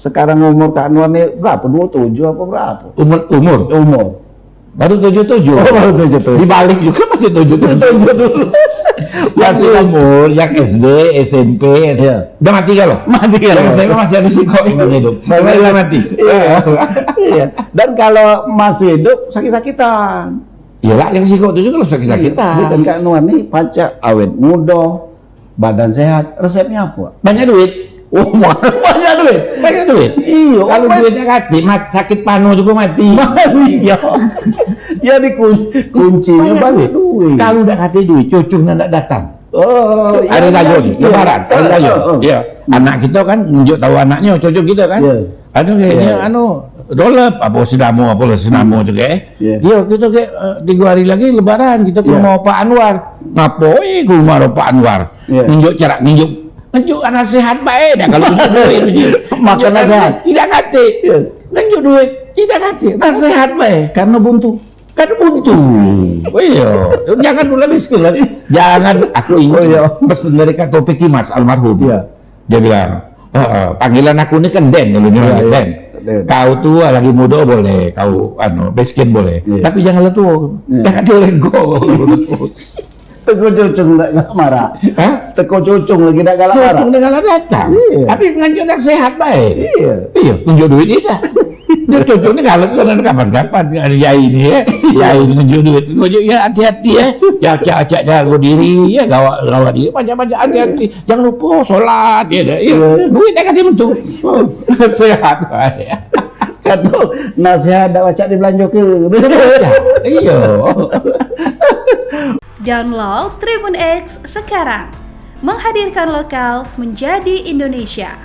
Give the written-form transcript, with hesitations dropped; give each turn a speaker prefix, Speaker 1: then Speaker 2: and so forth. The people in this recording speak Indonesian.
Speaker 1: Sekarang umur Kak Anwar nih berapa? 27 apa berapa?
Speaker 2: Umur. Baru 77.
Speaker 1: Oh, baru 77.
Speaker 2: Dibalik juga masih 77. Masih umur yang SD, SMP,
Speaker 1: Iya.
Speaker 2: udah mati kan loh?
Speaker 1: Mati kan?
Speaker 2: Yang SMA masih ada sih kok hidup. Masih udah mati.
Speaker 1: Iya. Dan kalau masih hidup sakit-sakitan.
Speaker 2: Iyalah yang siko itu juga lo sakit-sakitan.
Speaker 1: Iya. Dan Kak Anwar nih pacar awet muda, badan sehat. Resepnya apa?
Speaker 2: Banyak duit.
Speaker 1: Oh, banyak duit.
Speaker 2: Banyak duit.
Speaker 1: Iya.
Speaker 2: Kalau duitnya sakit panu juga mati.
Speaker 1: Iya. Jadi kuncinya banyak duit.
Speaker 2: Kalau udah kasih duit, cucunya tidak datang.
Speaker 1: Oh,
Speaker 2: Ada tajun, lebaran, ada tajun.
Speaker 1: Oh.
Speaker 2: Iya. Anak kita kan nunjuk tahu anaknya, cucu kita kan.
Speaker 1: Iya.
Speaker 2: Anu kayaknya
Speaker 1: Iya.
Speaker 2: dolep apa sinamo juga.
Speaker 1: Iya.
Speaker 2: Iya, kita kayak 3 hari lagi lebaran kita ke
Speaker 1: Iya.
Speaker 2: rumah Pak Anwar. Ngapain ke rumah Pak Anwar?
Speaker 1: Iya.
Speaker 2: Nunjuk anak sehat baik dah kalau nunjuk duit itu.
Speaker 1: Makan anak sehat.
Speaker 2: Tidak kate.
Speaker 1: Iya.
Speaker 2: Nunjuk duit, tidak kate. Anak sehat baik.
Speaker 1: Karena buntu.
Speaker 2: Kan buntu. Oh iya, jangan dulu miskin lagi. Jangan aku ingat pesan dari Kak Topik Mas almarhum.
Speaker 1: Iya.
Speaker 2: Dia bilang, panggilan aku ini kan Den dulu
Speaker 1: Iya, iya.
Speaker 2: Den.
Speaker 1: Den.
Speaker 2: Kau tua lagi muda boleh, kau miskin boleh.
Speaker 1: Iya.
Speaker 2: Tapi jangan letua.
Speaker 1: Iya.
Speaker 2: Jangan dilego.
Speaker 1: Teko cucung enggak marah.
Speaker 2: Hah?
Speaker 1: Teko cucung lagi enggak galak marah.
Speaker 2: Cucung dengan datang.
Speaker 1: Iya.
Speaker 2: Tapi nganjuk nak sehat baik.
Speaker 1: Iya.
Speaker 2: Iya, tunjuk duit dia. Dia cucung ni kalau kan kapan-kapan ada yai ni ya. Yai ni tunjuk duit. Tunjuk ya hati-hati ya. Ya acak-acak jaga diri ya gawat dia banyak-banyak hati-hati. Jangan lupa solat dia dah. Iya. Duit dia kasih bentuk. Sehat baik.
Speaker 1: Kata nasihat dak baca di belanja ke.
Speaker 2: Iya.
Speaker 3: Download Tribun X sekarang. Menghadirkan lokal menjadi Indonesia.